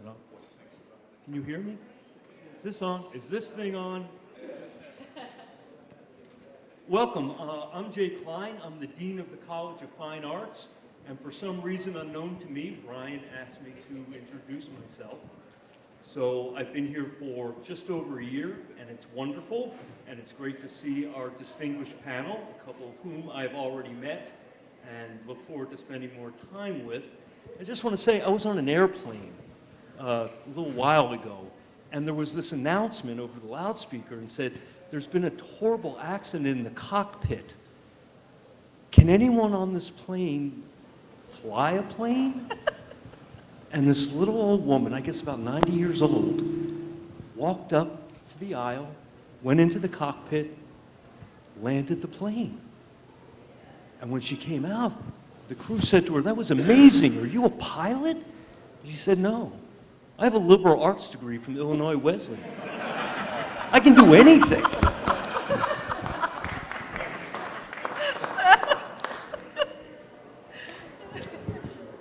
on? Can you hear me? Is this on? Is this thing on? Welcome. I'm Jay Klein. I'm the Dean of the College of Fine Arts. And for some reason unknown to me, Brian asked me to introduce myself. So I've been here for just over a year, and it's wonderful. And it's great to see our distinguished panel, a couple of whom I've already met and look forward to spending more time with. I just want to say I was on an airplane a little while ago, and there was this announcement over the loudspeaker and said, there's been a horrible accident in the cockpit. Can anyone on this plane fly a plane? And this little old woman, I guess about 90 years old, walked up to the aisle, went into the cockpit, landed the plane. And when she came out, the crew said to her, that was amazing. Are you a pilot? She said, no. I have a liberal arts degree from Illinois Wesleyan. I can do anything.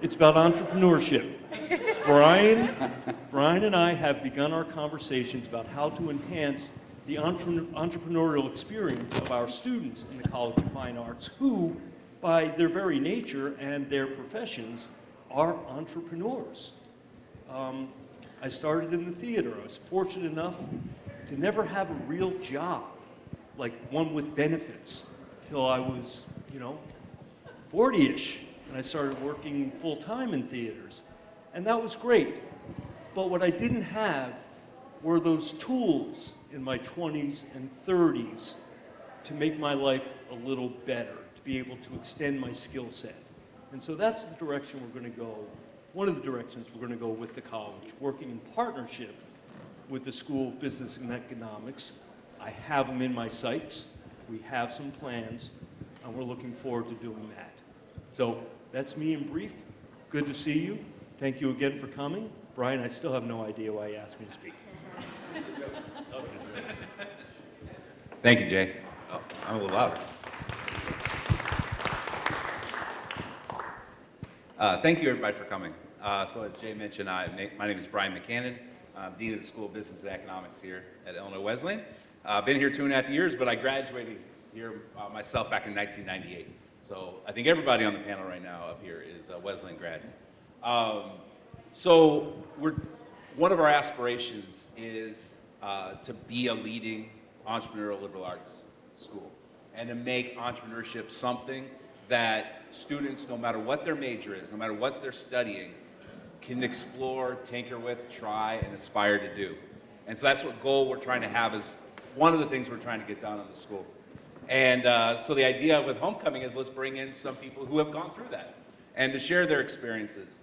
It's about entrepreneurship. Brian and I have begun our conversations about how to enhance the entrepreneurial experience of our students in the College of Fine Arts, who, by their very nature and their professions, are entrepreneurs. I started in the theater. I was fortunate enough to never have a real job, like one with benefits, till I was, 40-ish, and I started working full-time in theaters. And that was great. But what I didn't have were those tools in my 20s and 30s to make my life a little better, to be able to extend my skill set. And so that's the direction we're going to go, one of the directions we're going to go with the college, working in partnership with the School of Business and Economics. I have them in my sights. We have some plans, and we're looking forward to doing that. So that's me in brief. Good to see you. Thank you again for coming. Brian, I still have no idea why you asked me to speak. Thank you, Jay. Oh, I'm a little louder. Thank you, everybody, for coming. So as Jay mentioned, my name is Brian McCannon. I'm Dean of the School of Business and Economics here at Illinois Wesleyan. I've been here 2.5 years, but I graduated here myself back in 1998. So I think everybody on the panel right now up here is Wesleyan grads. So one of our aspirations is to be a leading entrepreneurial liberal arts school and to make entrepreneurship something that students, no matter what their major is, no matter what they're studying, can explore, tinker with, try, and aspire to do. And so that's what goal we're trying to have is one of the things we're trying to get done in the school. And so the idea with Homecoming is let's bring in some people who have gone through that and to share their experiences,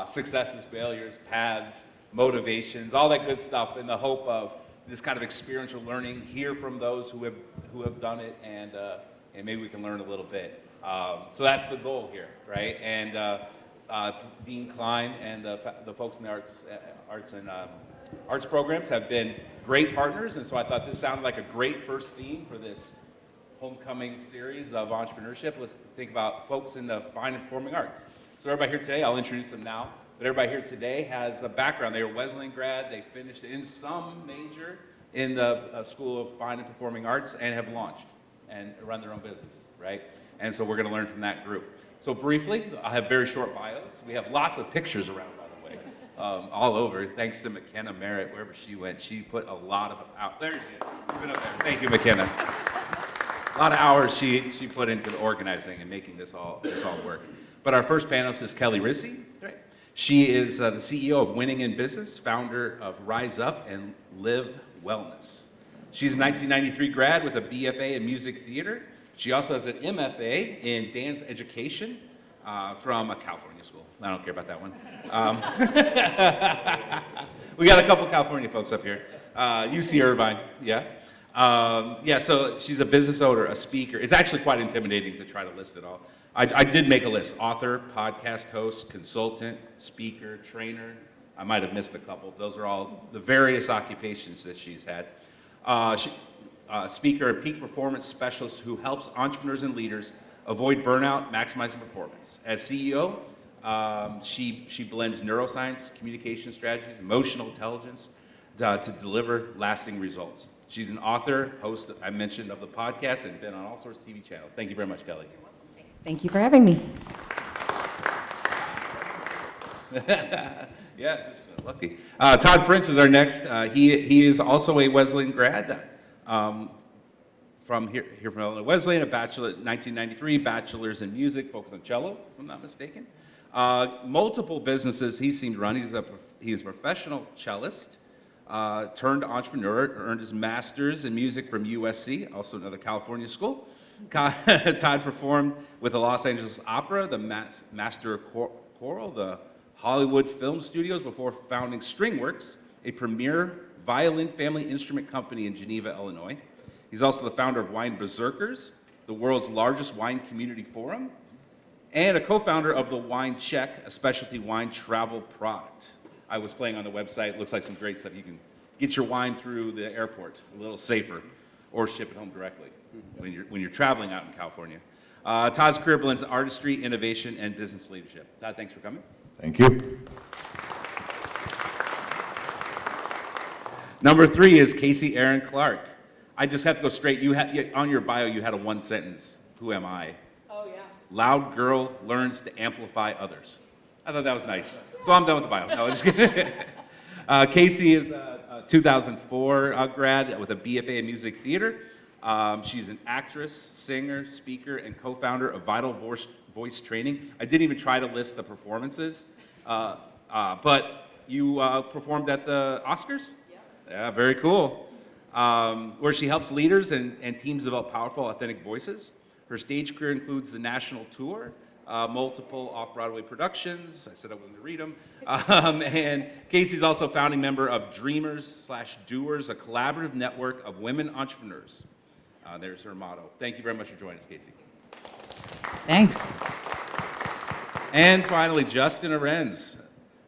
successes, failures, paths, motivations, all that good stuff in the hope of this kind of experiential learning, hear from those who have done it, and maybe we can learn a little bit. So that's the goal here, right? And Dean Klein and the folks in the arts programs have been great partners, and so I thought this sounded like a great first theme for this Homecoming series of entrepreneurship. Let's think about folks in the fine and performing arts. So everybody here today, I'll introduce them now, but everybody here today has a background. They were Wesleyan grad, they finished in some major in the School of Fine and Performing Arts and have launched and run their own business, right? And so we're going to learn from that group. So briefly, I have very short bios. We have lots of pictures around, by the way, all over. Thanks to McKenna Merritt, wherever she went, she put a lot of out. There she is. You've been up there. Thank you, McKenna. A lot of hours she put into the organizing and making this all work. But our first panelist is Kelli Risse. Right? She is the CEO of Winning in Business, founder of Rise Up and Live Wellness. She's a 1993 grad with a BFA in music theater. She also has an MFA in dance education from a California school. I don't care about that one. We got a couple California folks up here. UC Irvine, yeah. So she's a business owner, a speaker. It's actually quite intimidating to try to list it all. I did make a list: author, podcast host, consultant, speaker, trainer. I might have missed a couple. Those are all the various occupations that she's had. Speaker, a peak performance specialist who helps entrepreneurs and leaders avoid burnout, maximizing performance. As CEO She blends neuroscience, communication strategies, emotional intelligence to deliver lasting results. She's an author, host, I mentioned, of the podcast, and been on all sorts of TV channels. Thank you very much, Kelli. Thank you for having me. Yeah, it's just lucky. Todd French is our next. He is also a Wesleyan grad from Illinois Wesleyan, a bachelor in 1993, bachelor's in music, focused on cello, if I'm not mistaken. Multiple businesses he seemed to run. He's a professional cellist, turned entrepreneur, earned his master's in music from USC, also another California school. Todd performed with the Los Angeles Opera, the Master Choral, the Hollywood Film Studios before founding StringWorks, a premier violin family instrument company in Geneva, Illinois. He's also the founder of Wine Berserkers, the world's largest wine community forum, and a co-founder of the Wine Check, a specialty wine travel product. I was playing on the website. Looks like some great stuff. You can get your wine through the airport a little safer, or ship it home directly when you're traveling out in California. Todd's career blends artistry, innovation, and business leadership. Todd, thanks for coming. Thank you. Number 3 is Casey Erin Clark. I just have to go straight. On your bio, you had a one sentence. Who am I? Oh, yeah. Loud girl learns to amplify others. I thought that was nice. So I'm done with the bio. No, just kidding. Casey is a 2004 grad with a BFA in music theater. She's an actress, singer, speaker, and co-founder of Vital Voice Training. I didn't even try to list the performances, but you performed at the Oscars? Yeah, very cool. Where she helps leaders and teams develop powerful, authentic voices. Her stage career includes the national tour, multiple off-Broadway productions. I said I wasn't going to read them. And Casey's also a founding member of Dreamers/Doers, a collaborative network of women entrepreneurs. There's her motto. Thank you very much for joining us, Casey. Thanks. And finally, Justin Ahrens,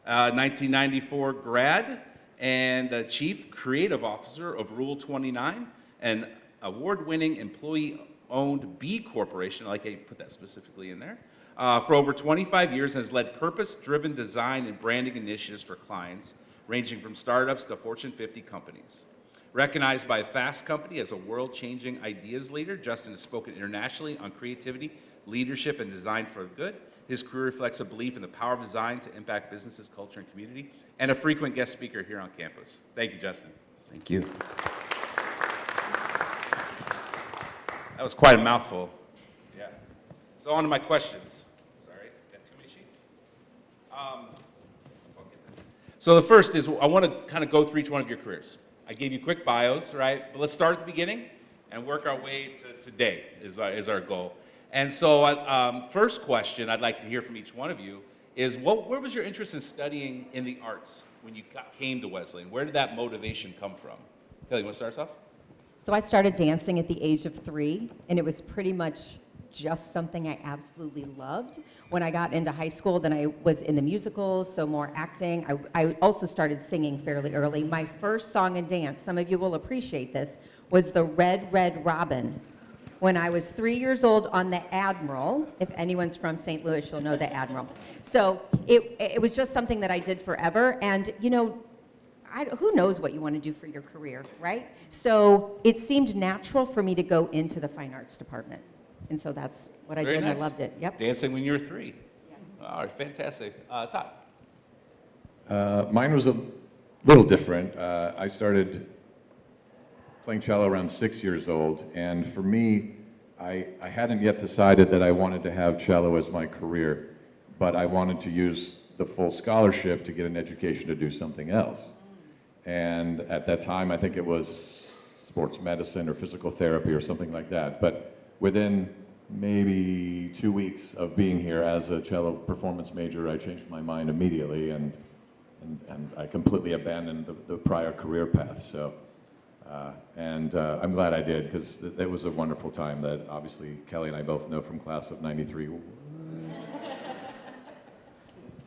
1994 grad and Chief Creative Officer of Rule 29, an award-winning employee-owned B Corporation, I like how you put that specifically in there, for over 25 years and has led purpose-driven design and branding initiatives for clients, ranging from startups to Fortune 50 companies. Recognized by Fast Company as a world-changing ideas leader, Justin has spoken internationally on creativity, leadership, and design for good. His career reflects a belief in the power of design to impact businesses, culture, and community, and a frequent guest speaker here on campus. Thank you, Justin. Thank you. That was quite a mouthful. Yeah. So on to my questions. Sorry, got too many sheets. So the first is I want to kind of go through each one of your careers. I gave you quick bios, right? But let's start at the beginning and work our way to today is our goal. And so first question I'd like to hear from each one of you is where was your interest in studying in the arts when you came to Wesleyan? Where did that motivation come from? Kelli, you want to start us off? So I started dancing at the age of 3, and it was pretty much just something I absolutely loved. When I got into high school, then I was in the musicals, so more acting. I also started singing fairly early. My first song and dance, some of you will appreciate this, was the Red, Red Robin. When I was 3 years old on the Admiral, if anyone's from St. Louis, you'll know the Admiral. So it was just something that I did forever, and you know, who knows what you want to do for your career, right? So it seemed natural for me to go into the fine arts department. And so that's what I Very did, nice. and I loved it. Yep. Dancing when you were 3. Yeah. All right, fantastic. Todd. Mine was a little different. I started playing cello around 6 years old, and for me, I hadn't yet decided that I wanted to have cello as my career, but I wanted to use the full scholarship to get an education to do something else. And at that time, I think it was sports medicine or physical therapy or something like that. But within maybe 2 weeks of being here as a cello performance major, I changed my mind immediately, and I completely abandoned the prior career path. So, I'm glad I did, because it was a wonderful time that obviously Kelli and I both know from class of '93.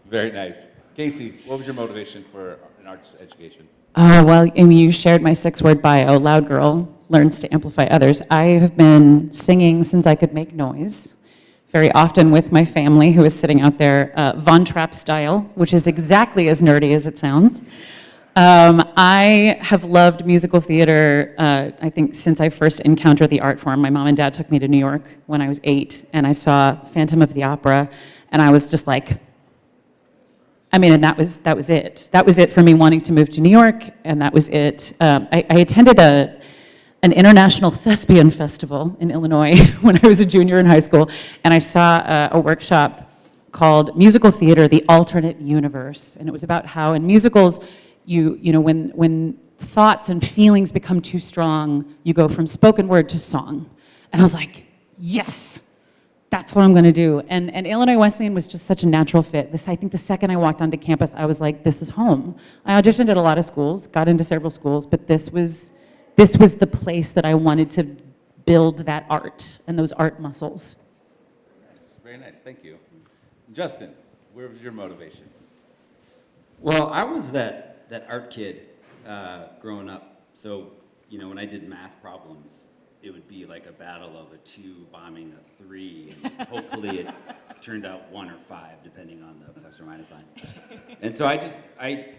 Very nice. Casey, what was your motivation for an arts education? Well, I mean, you shared my 6-word bio, loud girl, learns to amplify others. I have been singing since I could make noise, very often with my family, who is sitting out there, Von Trapp style, which is exactly as nerdy as it sounds. I have loved musical theater, I think, since I first encountered the art form. My mom and dad took me to New York when I was 8, and I saw Phantom of the Opera, and I was just like, and that was it. That was it for me wanting to move to New York, and that was it. I attended an international thespian festival in Illinois when I was a junior in high school, and I saw a workshop called Musical Theater, the Alternate Universe, and it was about how in musicals, when thoughts and feelings become too strong, you go from spoken word to song. And I was like, yes, that's what I'm going to do. And Illinois Wesleyan was just such a natural fit. I think the second I walked onto campus, I was like, this is home. I auditioned at a lot of schools, got into several schools, but this was the place that I wanted to build that art and those art muscles. Very nice, thank you. Justin, where was your motivation? Well, I was that art kid growing up. So, when I did math problems, it would be like a battle of a 2 bombing a 3, and hopefully it turned out 1 or 5, depending on the plus or minus sign. And so I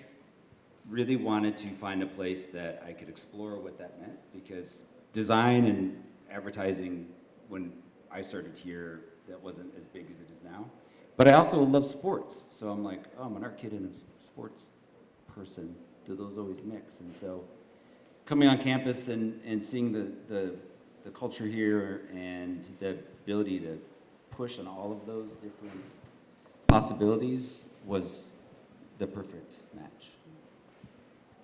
really wanted to find a place that I could explore what that meant, because design and advertising, when I started here, that wasn't as big as it is now. But I also love sports, so I'm like, oh, I'm an art kid and a sports person. Do those always mix? And so coming on campus and seeing the culture here and the ability to push on all of those different possibilities was the perfect match.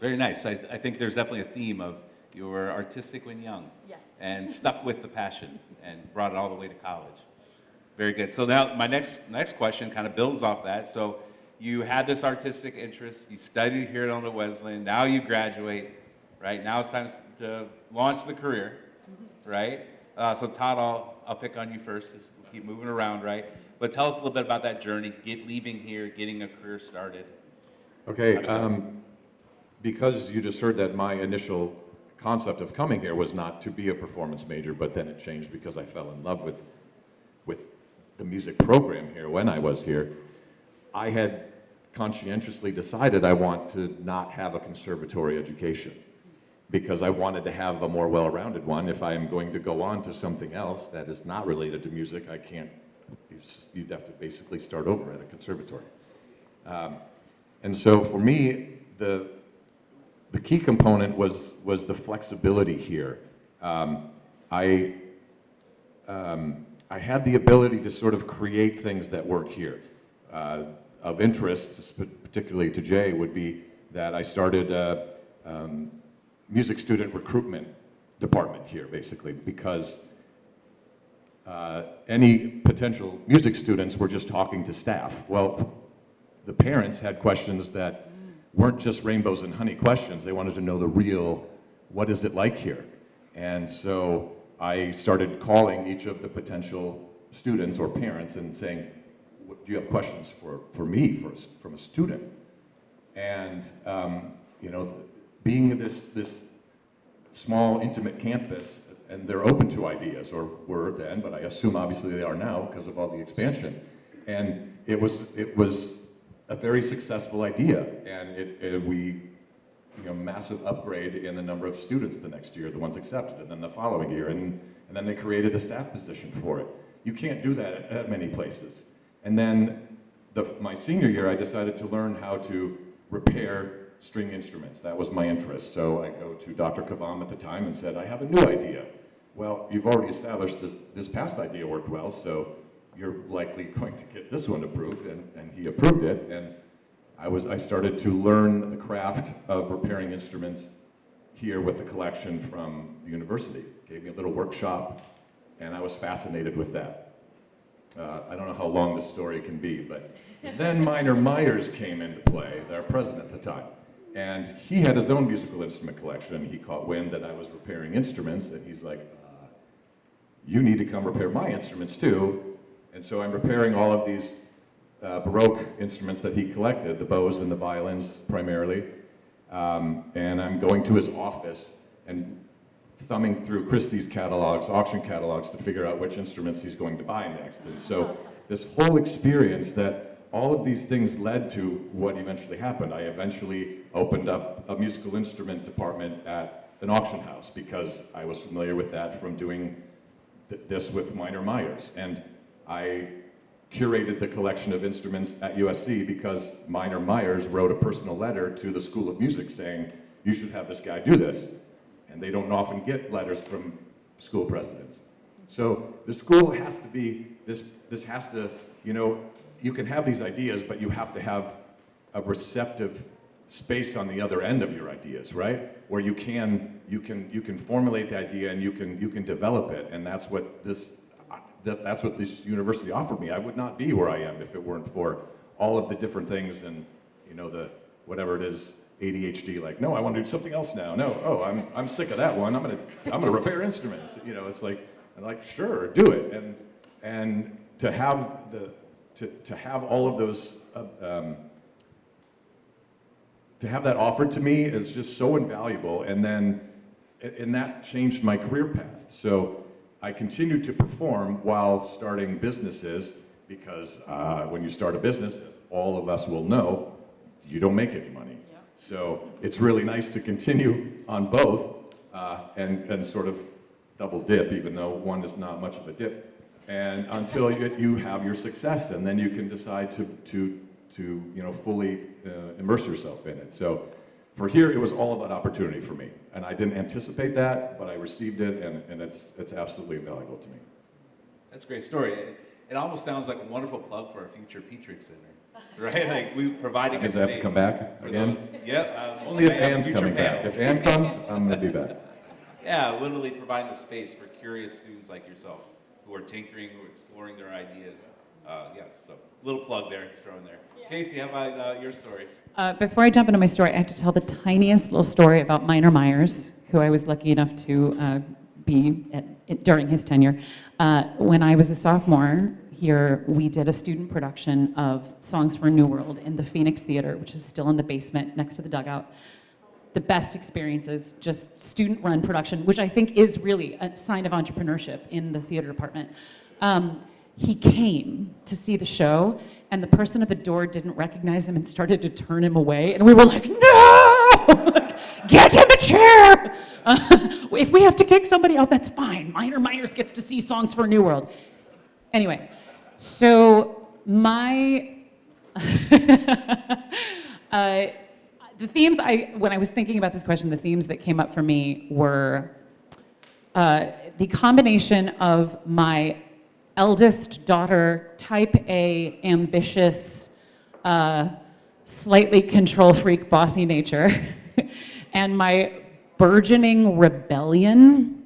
Very nice. I think there's definitely a theme of you were artistic when young, yes, and stuck with the passion and brought it all the way to college. Very good. So now my next question kind of builds off that. So you had this artistic interest, you studied here at Illinois Wesleyan, now you graduate, right? Now it's time to launch the career, right? So Todd, I'll pick on you first, just keep moving around, right? But tell us a little bit about that journey, leaving here, getting a career started. Okay, because you just heard that my initial concept of coming here was not to be a performance major, but then it changed because I fell in love with the music program here when I was here. I had conscientiously decided I want to not have a conservatory education because I wanted to have a more well-rounded one. If I am going to go on to something else that is not related to music, I can't, you'd have to basically start over at a conservatory. And so for me, the key component was the flexibility here. I had the ability to sort of create things that work here. Of interest, particularly to Jay, would be that I started a music student recruitment department here, basically, because any potential music students were just talking to staff. Well, the parents had questions that weren't just rainbows and honey questions. They wanted to know the real, what is it like here? And so I started calling each of the potential students or parents and saying, do you have questions for me from a student? And being this small, intimate campus, and they're open to ideas, or were then, but I assume obviously they are now because of all the expansion. And it was a very successful idea, and we massive upgrade in the number of students the next year, the ones accepted, and then the following year, and then they created a staff position for it. You can't do that at many places. And then my senior year, I decided to learn how to repair string instruments. That was my interest. So I go to Dr. Kavam at the time and said, I have a new idea. Well, you've already established this past idea worked well, so you're likely going to get this one approved, and he approved it. And I started to learn the craft of repairing instruments here with the collection from the university. Gave me a little workshop, and I was fascinated with that. I don't know how long the story can be, but then Minor Myers came into play, our president at the time. And he had his own musical instrument collection. He caught wind that I was repairing instruments, and he's like, you need to come repair my instruments too. And so I'm repairing all of these Baroque instruments that he collected, the bows and the violins primarily. And I'm going to his office and thumbing through Christie's catalogs, auction catalogs, to figure out which instruments he's going to buy next. And so this whole experience, that all of these things led to what eventually happened. I eventually opened up a musical instrument department at an auction house because I was familiar with that from doing this with Minor Myers. And I curated the collection of instruments at USC because Minor Myers wrote a personal letter to the School of Music saying, you should have this guy do this. And they don't often get letters from school presidents. So the school has to be, this has to, you know, you can have these ideas, but you have to have a receptive space on the other end of your ideas, right? Where you can formulate the idea and you can develop it, and that's what this university offered me. I would not be where I am if it weren't for all of the different things and, you know, the whatever it is, ADHD, like, no, I want to do something else now. No, oh, I'm sick of that one. I'm gonna repair instruments. You know, it's like, I'm like, sure, do it. And to have to have all of those to have that offered to me is just so invaluable. And that changed my career path. So I continued to perform while starting businesses because when you start a business, as all of us will know, you don't make any money. Yeah. So it's really nice to continue on both and sort of double dip, even though one is not much of a dip, and until you have your success, and then you can decide to you know, fully immerse yourself in it. So for here, it was all about opportunity for me, and I didn't anticipate that, but I received it, and it's absolutely invaluable to me. That's a great story. It almost sounds like a wonderful plug for our future Petrick Center, right? Like we providing a space. Does that have to come back again? Yep. Only if Anne's coming back. If Anne comes, I'm going to be back. Yeah, literally providing a space for curious students like yourself who are tinkering, who are exploring their ideas. Yes, so little plug there, just throwing there. Yeah. Casey, how about your story? Before I jump into my story, I have to tell the tiniest little story about Minor Myers, who I was lucky enough to be at during his tenure. When I was a sophomore here, we did a student production of Songs for a New World in the Phoenix Theater, which is still in the basement next to the dugout. The best experiences, just student-run production, which I think is really a sign of entrepreneurship in the theater department. He came to see the show, and the person at the door didn't recognize him and started to turn him away, and we were like, no! Get him a chair! If we have to kick somebody out, that's fine. Minor Myers gets to see Songs for a New World. Anyway, so my... the themes, when I was thinking about this question, the themes that came up for me were the combination of my eldest daughter, type A, ambitious, slightly control freak, bossy nature, and my burgeoning rebellion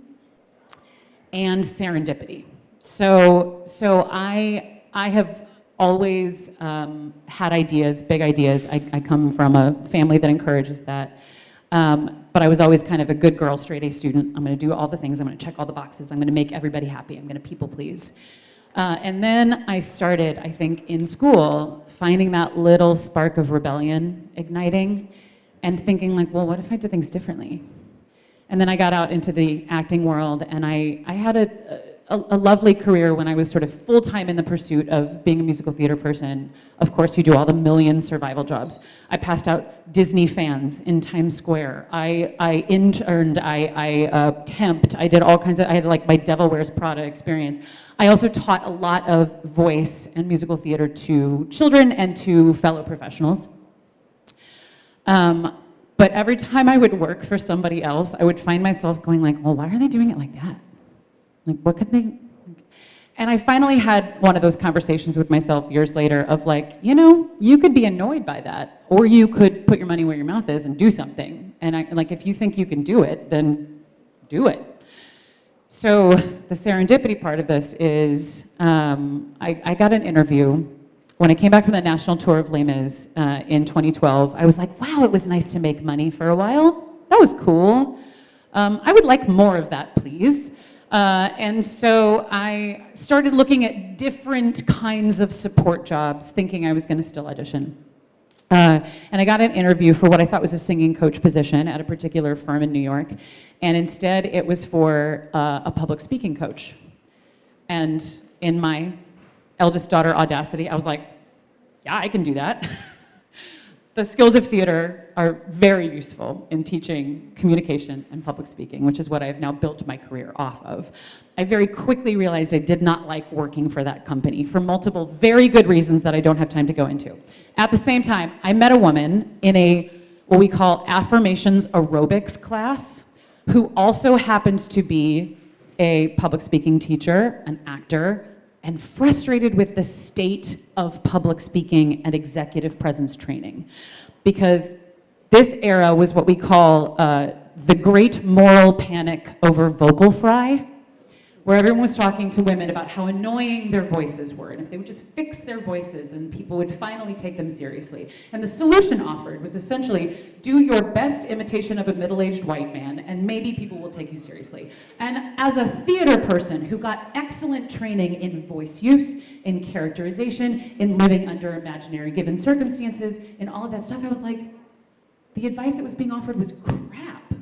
and serendipity. So I have always had ideas, big ideas. I come from a family that encourages that. But I was always kind of a good girl, straight A student. I'm going to do all the things. I'm going to check all the boxes. I'm going to make everybody happy. I'm going to people please. And then I started, I think, in school, finding that little spark of rebellion igniting and thinking like, well, what if I did things differently? And then I got out into the acting world, and I had a lovely career when I was sort of full-time in the pursuit of being a musical theater person. Of course, you do all the million survival jobs. I passed out Disney fans in Times Square. I interned, I temped, I did all kinds of, I had like my Devil Wears Prada experience. I also taught a lot of voice and musical theater to children and to fellow professionals. But every time I would work for somebody else, I would find myself going like, well, why are they doing it like that? Like, what could they? And I finally had one of those conversations with myself years later of like, you know, you could be annoyed by that, or you could put your money where your mouth is and do something. And I, like, if you think you can do it, then do it. So the serendipity part of this is I got an interview. When I came back from the national tour of Les Mis in 2012, I was like, wow, it was nice to make money for a while. That was cool. I would like more of that, please. And so I started looking at different kinds of support jobs, thinking I was going to still audition. And I got an interview for what I thought was a singing coach position at a particular firm in New York. And instead, it was for a public speaking coach. And in my eldest daughter audacity, I was like, yeah, I can do that. The skills of theater are very useful in teaching communication and public speaking, which is what I've now built my career off of. I very quickly realized I did not like working for that company for multiple very good reasons that I don't have time to go into. At the same time, I met a woman in a what we call affirmations aerobics class who also happened to be a public speaking teacher, an actor, and frustrated with the state of public speaking and executive presence training. Because this era was what we call the great moral panic over vocal fry, where everyone was talking to women about how annoying their voices were. And if they would just fix their voices, then people would finally take them seriously. And the solution offered was essentially, do your best imitation of a middle-aged white man, and maybe people will take you seriously. And as a theater person who got excellent training in voice use, in characterization, in living under imaginary given circumstances, in all of that stuff, I was like, the advice that was being offered was crap.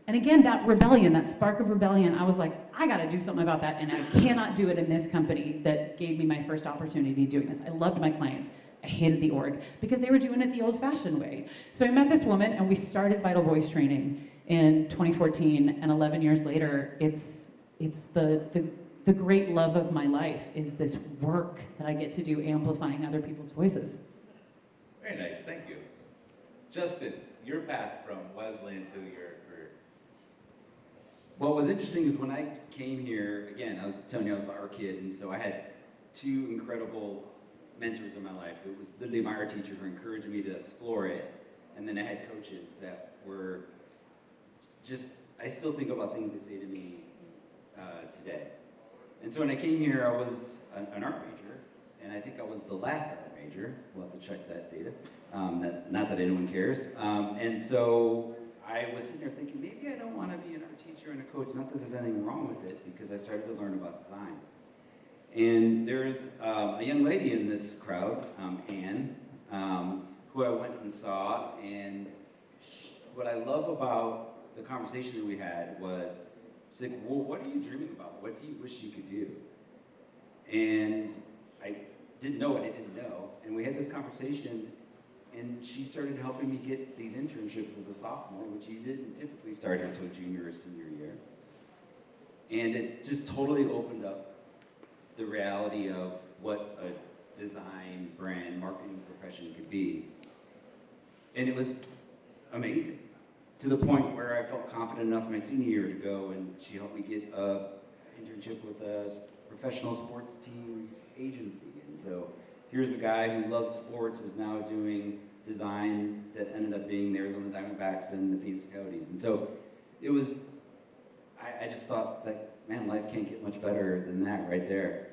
And again, that rebellion, that spark of rebellion, I was like, I gotta do something about that, and I cannot do it in this company that gave me my first opportunity doing this. I loved my clients. I hated the org because they were doing it the old-fashioned way. So I met this woman, and we started Vital Voice training in 2014, and 11 years later, it's the great love of my life is this work that I get to do amplifying other people's voices. Very nice, thank you. Justin, your path from Wesleyan to your career. What was interesting is when I came here, again, I was telling you I was the art kid, and so I had two incredible mentors in my life. It was literally my art teacher who encouraged me to explore it, and then I had coaches that were just, I still think about things they say to me today. And so when I came here, I was an art major, and I think I was the last art major. We'll have to check that data. Not that anyone cares. And so I was sitting there thinking, maybe I don't want to be an art teacher and a coach. Not that there's anything wrong with it, because I started to learn about design. And there's a young lady in this crowd, Anne, who I went and saw. And what I love about the conversation that we had was, she's like, well, what are you dreaming about? What do you wish you could do? And I didn't know what I didn't know. And we had this conversation, and she started helping me get these internships as a sophomore, which you didn't typically start until junior or senior year. And it just totally opened up the reality of what a design, brand, marketing profession could be. And it was amazing, to the point where I felt confident enough my senior year to go, and she helped me get an internship with a professional sports teams agency. And so here's a guy who loves sports, is now doing design that ended up being the Arizona Diamondbacks and the Phoenix Coyotes. And so it was, I just thought that, man, life can't get much better than that right there.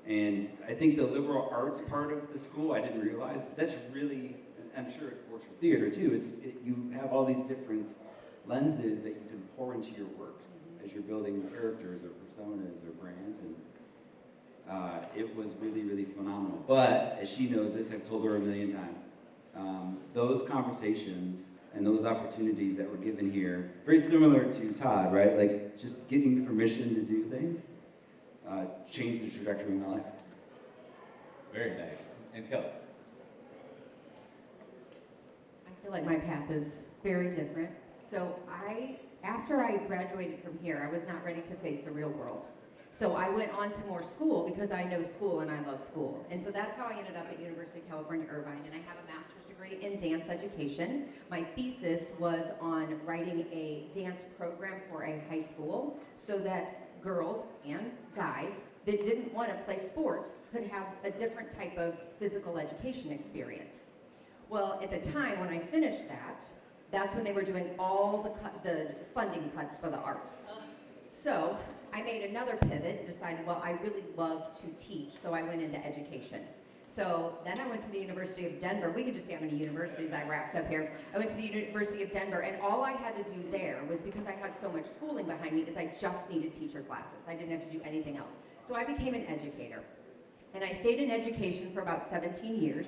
And I think the liberal arts part of the school, I didn't realize, but that's really, I'm sure it works for theater too, you have all these different lenses that you can pour into your work as you're building characters or personas or brands. And it was really, really phenomenal. But as she knows this, I've told her a million times, those conversations and those opportunities that were given here, very similar to Todd, right? Like just getting the permission to do things, changed the trajectory of my life. Very nice. And Kelli? I feel like my path is very different. So after I graduated from here, I was not ready to face the real world. So I went on to more school because I know school and I love school. And so that's how I ended up at University of California, Irvine. And I have a master's degree in dance education. My thesis was on writing a dance program for a high school so that girls and guys that didn't want to play sports could have a different type of physical education experience. Well, at the time when I finished that, that's when they were doing all the funding cuts for the arts. So I made another pivot, decided, well, I really love to teach, so I went into education. So then I went to the University of Denver. We could just see how many universities I wrapped up here. I went to the University of Denver, and all I had to do there was, because I had so much schooling behind me, is I just needed teacher classes. I didn't have to do anything else. So I became an educator. And I stayed in education for about 17 years.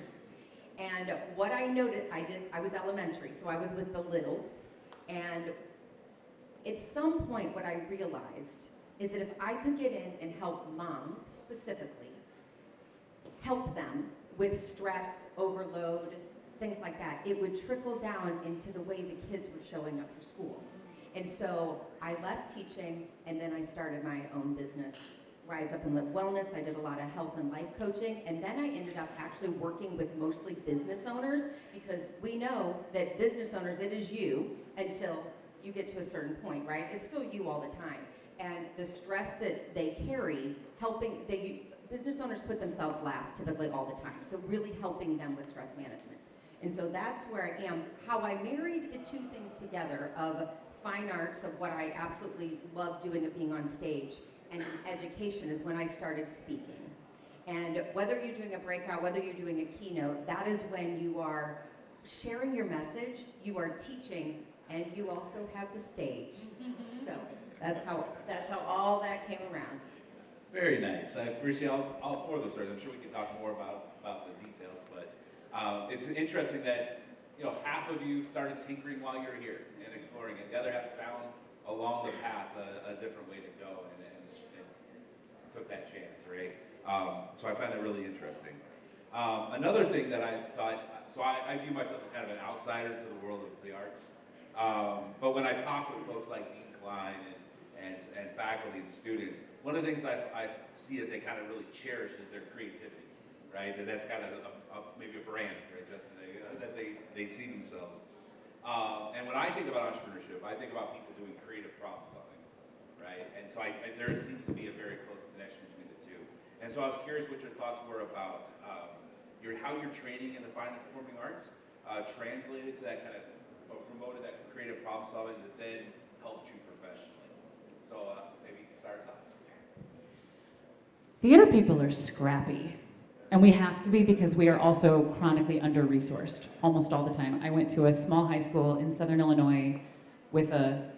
And what I noted, I was elementary, so I was with the littles. And at some point, what I realized is that if I could get in and help moms specifically, help them with stress, overload, things like that, it would trickle down into the way the kids were showing up for school. And so I left teaching, and then I started my own business, Rise Up and Live Wellness. I did a lot of health and life coaching, and then I ended up actually working with mostly business owners, because we know that business owners, it is you until you get to a certain point, right? It's still you all the time. And the stress that they carry, business owners put themselves last typically all the time, so really helping them with stress management. And so that's where I am. How I married the two things together of fine arts, of what I absolutely love doing of being on stage, and education is when I started speaking. And whether you're doing a breakout, whether you're doing a keynote, that is when you are sharing your message, you are teaching, and you also have the stage. So that's how all that came around. Very nice. I appreciate all four of those stories. I'm sure we can talk more about the details, but it's interesting that half of you started tinkering while you were here and exploring it. The other half found along the path a different way to go and took that chance, right? So I find that really interesting. Another thing that I've thought, so I view myself as kind of an outsider to the world of the arts, but when I talk with folks like Dean Klein and faculty and students, one of the things I see that they kind of really cherish is their creativity, right? That's kind of maybe a brand, right, Justin, that they see themselves. And when I think about entrepreneurship, I think about people doing creative problem solving, right? And so there seems to be a very close connection between the two. And so I was curious what your thoughts were about how your training in the fine and performing arts translated to that kind of, or promoted that creative problem solving that then helped you professionally. So maybe start us off. Theater people are scrappy. And we have to be, because we are also chronically under-resourced almost all the time. I went to a small high school in Southern Illinois with a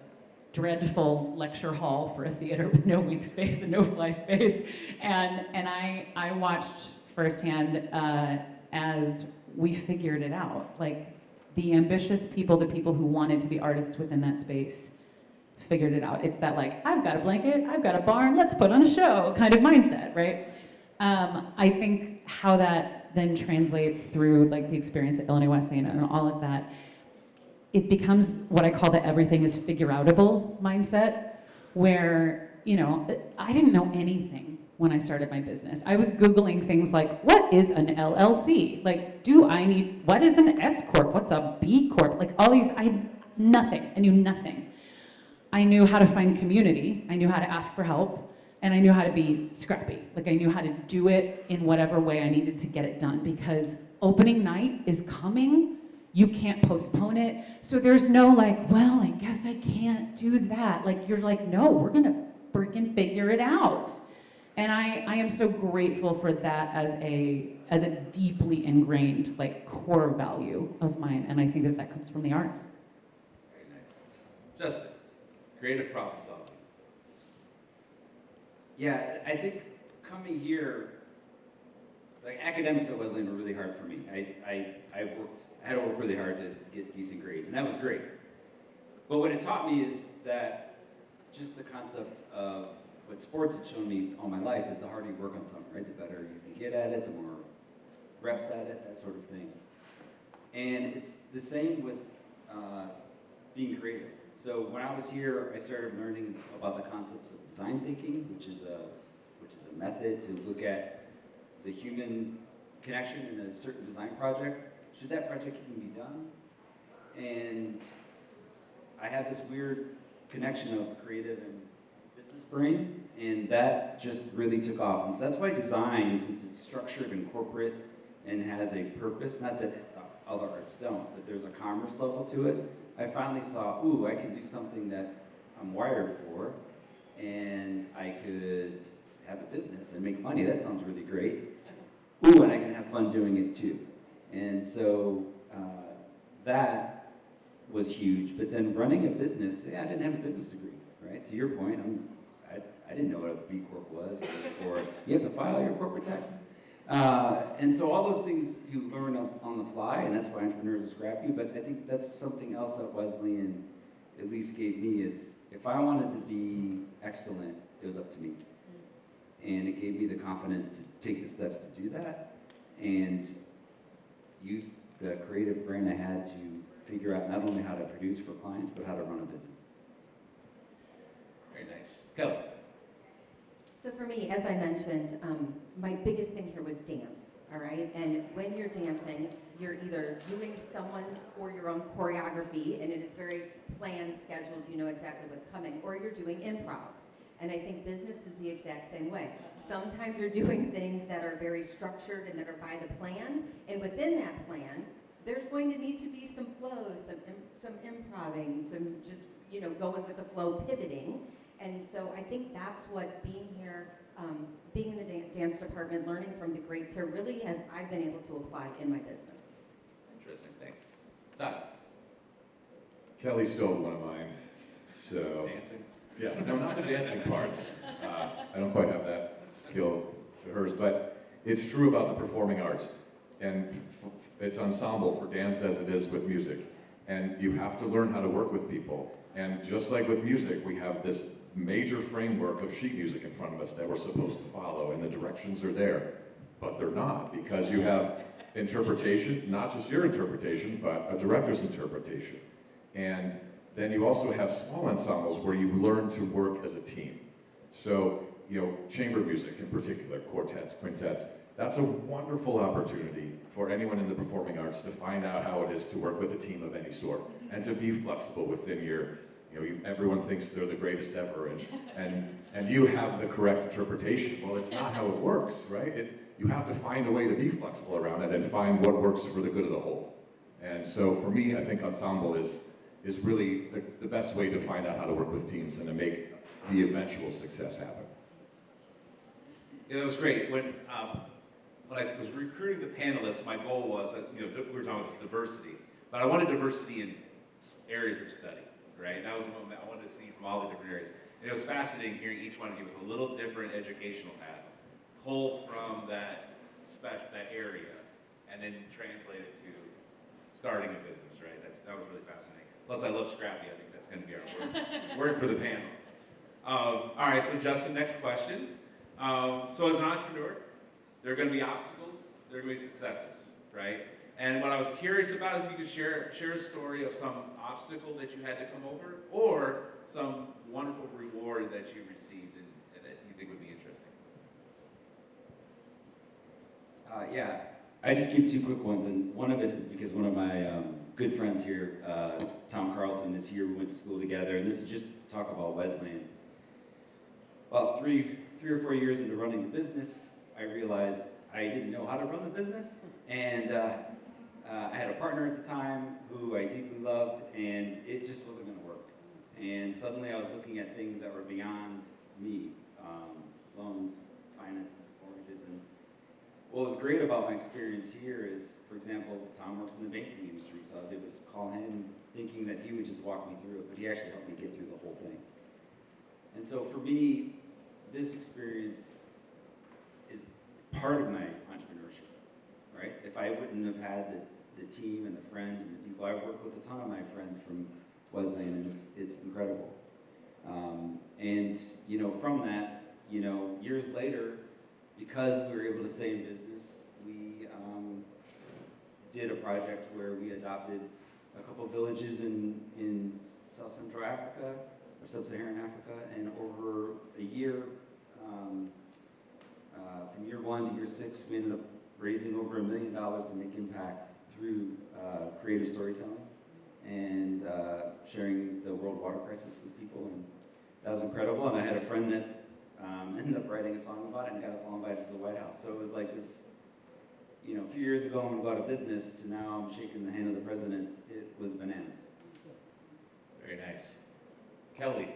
dreadful lecture hall for a theater with no wing space and no fly space. And I watched firsthand as we figured it out. Like, the ambitious people, the people who wanted to be artists within that space, figured it out. It's that, like, I've got a blanket, I've got a barn, let's put on a show kind of mindset, right? I think how that then translates through, like, the experience at Illinois Wesleyan and all of that, it becomes what I call the everything is figure-outable mindset, where, I didn't know anything when I started my business. I was Googling things like, what is an LLC? Like, what is an S Corp? What's a B Corp? Like, all these, I knew nothing. I knew how to find community, I knew how to ask for help, and I knew how to be scrappy. Like, I knew how to do it in whatever way I needed to get it done, because opening night is coming. You can't postpone it. So there's no like, well, I guess I can't do that. Like, you're like, no, we're gonna freaking figure it out. And I am so grateful for that as a deeply ingrained, like, core value of mine. And I think that comes from the arts. Very nice. Justin, creative problem solving. Yeah, I think coming here, like, academics at Wesleyan were really hard for me. I had to work really hard to get decent grades, and that was great. But what it taught me is that just the concept of what sports had shown me all my life is the harder you work on something, right? The better you can get at it, the more reps at it, that sort of thing. And it's the same with being creative. So when I was here, I started learning about the concepts of design thinking, which is a method to look at the human connection in a certain design project. Should that project even be done? And I have this weird connection of creative and business brain, and that just really took off. And so that's why design, since it's structured and corporate and has a purpose, not that other arts don't, but there's a commerce level to it, I finally saw, ooh, I can do something that I'm wired for, and I could have a business and make money. That sounds really great. Ooh, and I can have fun doing it too. And so that was huge. But then running a business, I didn't have a business degree, right? To your point, I didn't know what a B Corp was, or you have to file your corporate taxes. And so all those things you learn on the fly, and that's why entrepreneurs are scrappy. But I think that's something else that Wesleyan at least gave me is if I wanted to be excellent, it was up to me. And it gave me the confidence to take the steps to do that and use the creative brain I had to figure out not only how to produce for clients, but how to run a business. Very nice. Kelli. So for me, as I mentioned, my biggest thing here was dance, all right? And when you're dancing, you're either doing someone's or your own choreography, and it is very planned, scheduled, you know exactly what's coming, or you're doing improv. And I think business is the exact same way. Sometimes you're doing things that are very structured and that are by the plan, and within that plan, there's going to need to be some flow, some improving, some just, you know, going with the flow, pivoting. And so I think that's what being here, being in the dance department, learning from the greats here really has, I've been able to apply in my business. Interesting, thanks. Todd. Kelly stole one of mine, so. Dancing. Yeah, no, not the dancing part. I don't quite have that skill to hers, but it's true about the performing arts. And it's ensemble for dance as it is with music. And you have to learn how to work with people. And just like with music, we have this major framework of sheet music in front of us that we're supposed to follow, and the directions are there. But they're not, because you have interpretation, not just your interpretation, but a director's interpretation. And then you also have small ensembles where you learn to work as a team. So, you know, chamber music in particular, quartets, quintets, that's a wonderful opportunity for anyone in the performing arts to find out how it is to work with a team of any sort and to be flexible within your, you know, everyone thinks they're the greatest ever and you have the correct interpretation. Well, it's not how it works, right? You have to find a way to be flexible around it and find what works for the good of the whole. And so for me, I think ensemble is really the best way to find out how to work with teams and to make the eventual success happen. Yeah, that was great. When I was recruiting the panelists, my goal was, you know, we were talking about diversity, but I wanted diversity in areas of study, right? That was what I wanted to see from all the different areas. And it was fascinating hearing each one of you with a little different educational path, pull from that area, and then translate it to starting a business, right? That was really fascinating. Plus, I love Scrappy. I think that's going to be our word for the panel. All right, so Justin, next question. So as an entrepreneur, there are going to be obstacles, there are going to be successes, right? And what I was curious about is if you could share a story of some obstacle that you had to come over, or some wonderful reward that you received and that you think would be interesting. Yeah, I just give two quick ones, and one of it is because one of my good friends here, Tom Carlson, is here. We went to school together, and this is just to talk about Wesleyan. About three or 4 years into running the business, I realized I didn't know how to run the business, and I had a partner at the time who I deeply loved, and it just wasn't going to work. And suddenly I was looking at things that were beyond me, loans, finances, mortgages, and what was great about my experience here is, for example, Tom works in the banking industry, so I was able to call him thinking that he would just walk me through it, but he actually helped me get through the whole thing. And so for me, this experience is part of my entrepreneurship, right? If I wouldn't have had the team and the friends and the people, I work with a ton of my friends from Wesleyan, and it's incredible. And, you know, from that, you know, years later, because we were able to stay in business, we did a project where we adopted a couple villages in South Central Africa, or Sub-Saharan Africa, and over a year, from year 1 to year 6, we ended up raising over $1 million to make impact through creative storytelling and sharing the world water crisis with people, and that was incredible. And I had a friend that ended up writing a song about it and got us all invited to the White House. So it was like this, you know, a few years ago I'm going to go out of business to now I'm shaking the hand of the president. It was bananas. Very nice. Kelli.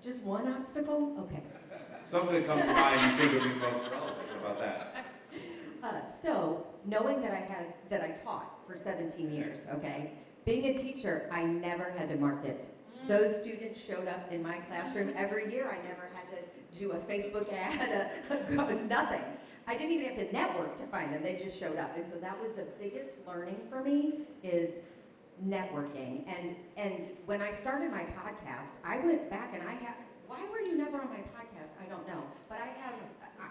Just one obstacle? Okay. Something that comes to mind you think would be most relevant. How about that? So, knowing that I taught for 17 years, okay? Being a teacher, I never had to market Those students showed up in my classroom every year. I never had to do a Facebook ad, nothing. I didn't even have to network to find them. They just showed up. And so that was the biggest learning for me is networking. And when I started my podcast, I went back and why were you never on my podcast? I don't know. But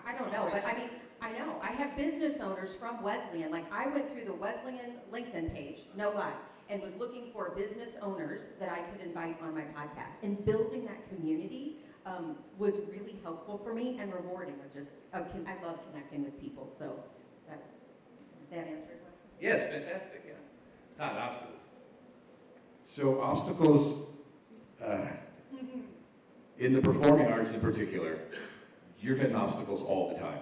I don't know. But I mean, I know. I have business owners from Wesleyan. Like I went through the Wesleyan LinkedIn page, no lie, and was looking for business owners that I could invite on my podcast. And building that community was really helpful for me and rewarding. I love connecting with people. So that answered your question. Yes, fantastic, yeah. Todd, obstacles. So obstacles, in the performing arts in particular, you're hitting obstacles all the time.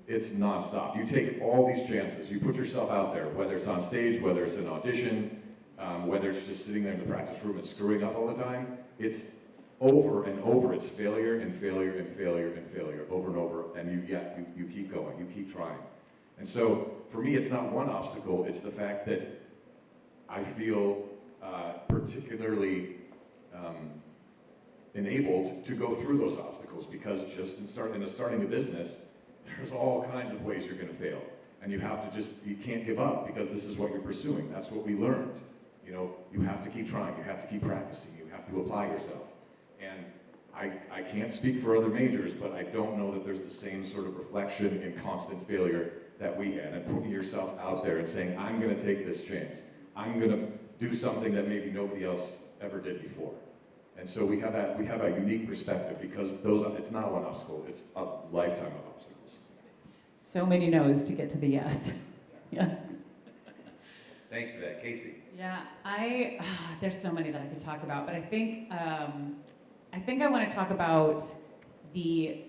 It's nonstop. You take all these chances. You put yourself out there, whether it's on stage, whether it's an audition, whether it's just sitting there in the practice room and screwing up all the time. It's over and over. It's failure and failure and failure and failure over and over. And you keep going. You keep trying. And so for me, it's not one obstacle. It's the fact that I feel particularly enabled to go through those obstacles because just in starting a business, there's all kinds of ways you're going to fail. And you can't give up because this is what you're pursuing. That's what we learned. You know, you have to keep trying, you have to keep practicing, you have to apply yourself. And I can't speak for other majors, but I don't know that there's the same sort of reflection and constant failure that we had. And putting yourself out there and saying, I'm going to take this chance. I'm going to do something that maybe nobody else ever did before. And so we have a unique perspective because it's not one obstacle, it's a lifetime of obstacles. So many no's to get to the yes. Yes. Thank you for that. Casey. Yeah, there's so many that I could talk about, but I think I want to talk about the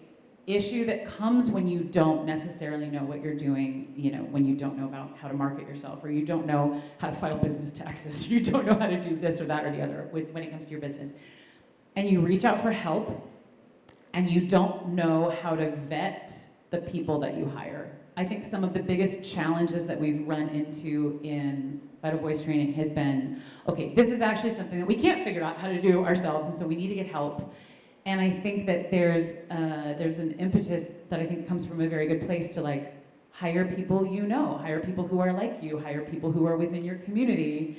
issue that comes when you don't necessarily know what you're doing, you know, when you don't know about how to market yourself, or you don't know how to file business taxes, or you don't know how to do this or that or the other when it comes to your business. And you reach out for help, and you don't know how to vet the people that you hire. I think some of the biggest challenges that we've run into in Vital Voice training has been, okay, this is actually something that we can't figure out how to do ourselves, and so we need to get help. And I think that there's an impetus that I think comes from a very good place to like hire people you know, hire people who are like you, hire people who are within your community.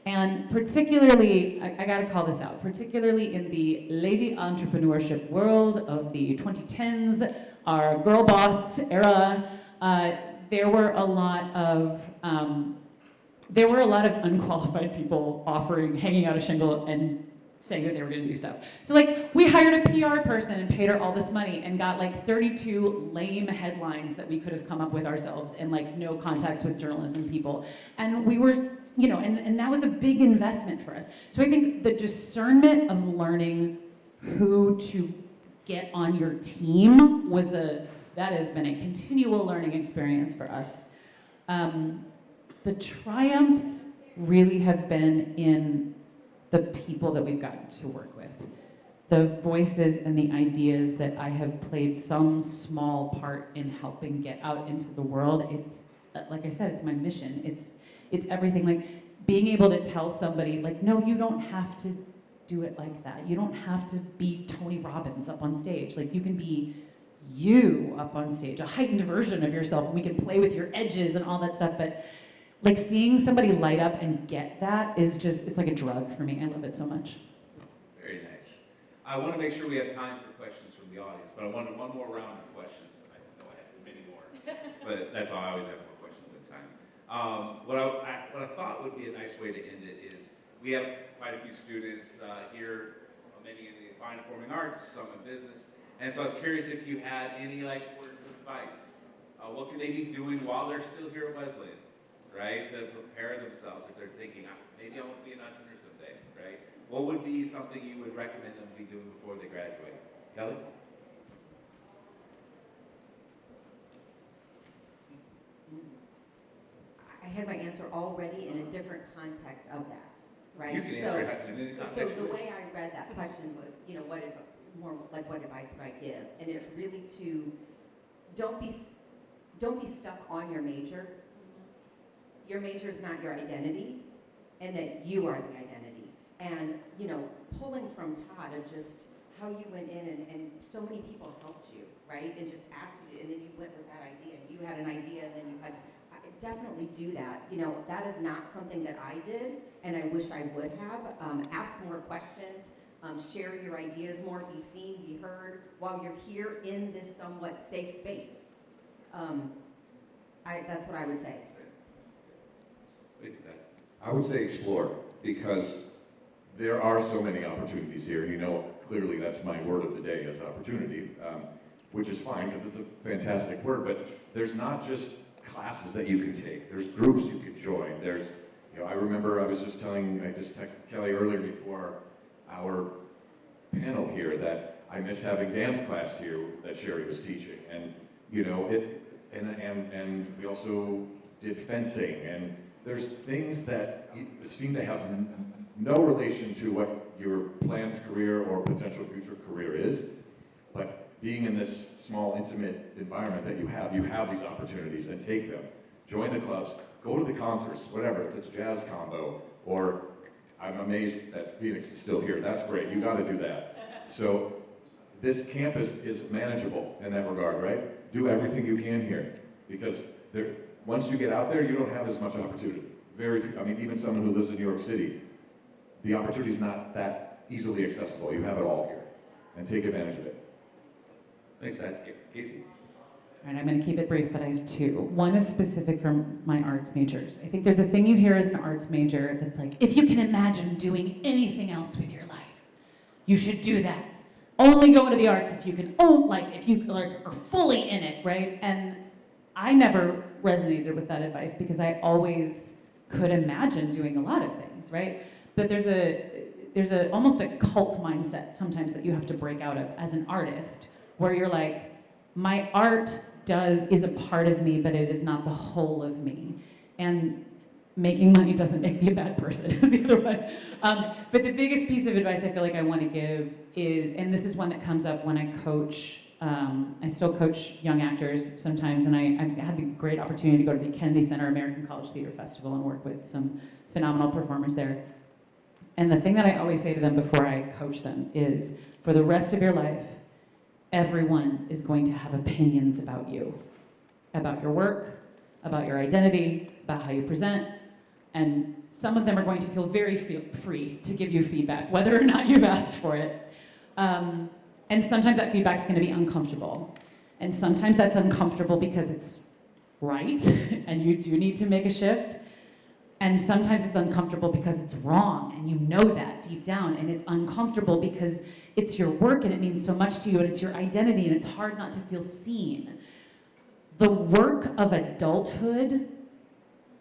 And particularly, I gotta call this out, particularly in the lady entrepreneurship world of the 2010s, our girl boss era, there were a lot of unqualified people hanging out a shingle and saying that they were gonna do stuff. So like, we hired a PR person and paid her all this money and got like 32 lame headlines that we could have come up with ourselves and like no contacts with journalism people. And we were, you know, and that was a big investment for us. So I think the discernment of learning who to get on your team that has been a continual learning experience for us. The triumphs really have been in the people that we've gotten to work with. The voices and the ideas that I have played some small part in helping get out into the world. It's, like I said, it's my mission. It's everything. Like being able to tell somebody, like, no, you don't have to do it like that. You don't have to be Tony Robbins up on stage. Like you can be you up on stage, a heightened version of yourself, and we can play with your edges and all that stuff. But like seeing somebody light up and get that is just, it's like a drug for me. I love it so much. Very nice. I want to make sure we have time for questions from the audience, but I wanted one more round of questions. I know I have many more, but that's all. I always have more questions at a time. What I thought would be a nice way to end it is we have quite a few students here, many in the fine performing arts, some in business, and so I was curious if you had any like words of advice. What could they be doing while they're still here at Wesleyan, right, to prepare themselves if they're thinking, maybe I want to be an entrepreneur someday, right? What would be something you would recommend them be doing before they graduate? Kelli? I had my answer already in a different context of that, right? You can answer it in any context. So the way I read that question was, you know, what advice would I give? And it's really to don't be stuck on your major. Your major is not your identity, and that you are the identity. And, pulling from Todd of just how you went in and so many people helped you, right? And just asked you, and then you went with that idea. And you had an idea, and then you had, I definitely do that. That is not something that I did, and I wish I would have. Ask more questions, share your ideas more, be seen, be heard, while you're here in this somewhat safe space. That's what I would say. I would say explore, because there are so many opportunities here. Clearly that's my word of the day is opportunity, which is fine because it's a fantastic word, but there's not just classes that you can take. There's groups you can join. I remember I just texted Kelli earlier before our panel here that I miss having dance class here that Sherry was teaching. And, and we also did fencing, and there's things that seem to have no relation to what your planned career or potential future career is, but being in this small, intimate environment that you have these opportunities, and take them. Join the clubs, go to the concerts, whatever, if it's jazz combo, or I'm amazed that Phoenix is still here. That's great, you gotta do that. So this campus is manageable in that regard, right? Do everything you can here, because once you get out there, you don't have as much opportunity. Very few, even someone who lives in New York City, the opportunity is not that easily accessible. You have it all here, and take advantage of it. Thanks, Ed. Casey. All right, I'm going to keep it brief, but I have two. One is specific for my arts majors. I think there's a thing you hear as an arts major that's like, if you can imagine doing anything else with your life, you should do that. Only go into the arts if you can, if you are fully in it, right? And I never resonated with that advice because I always could imagine doing a lot of things, right? But there's almost a cult mindset sometimes that you have to break out of as an artist, where you're like, my art is a part of me, but it is not the whole of me. And making money doesn't make me a bad person, is the other one. But the biggest piece of advice I feel like I want to give is, and this is one that comes up when I coach, I still coach young actors sometimes, and I had the great opportunity to go to the Kennedy Center American College Theater Festival and work with some phenomenal performers there. And the thing that I always say to them before I coach them is, for the rest of your life, everyone is going to have opinions about you, about your work, about your identity, about how you present, and some of them are going to feel very free to give you feedback, whether or not you've asked for it. And sometimes that feedback's going to be uncomfortable. And sometimes that's uncomfortable because it's right, and you do need to make a shift. And sometimes it's uncomfortable because it's wrong, and you know that deep down, and it's uncomfortable because it's your work and it means so much to you, and it's your identity, and it's hard not to feel seen. The work of adulthood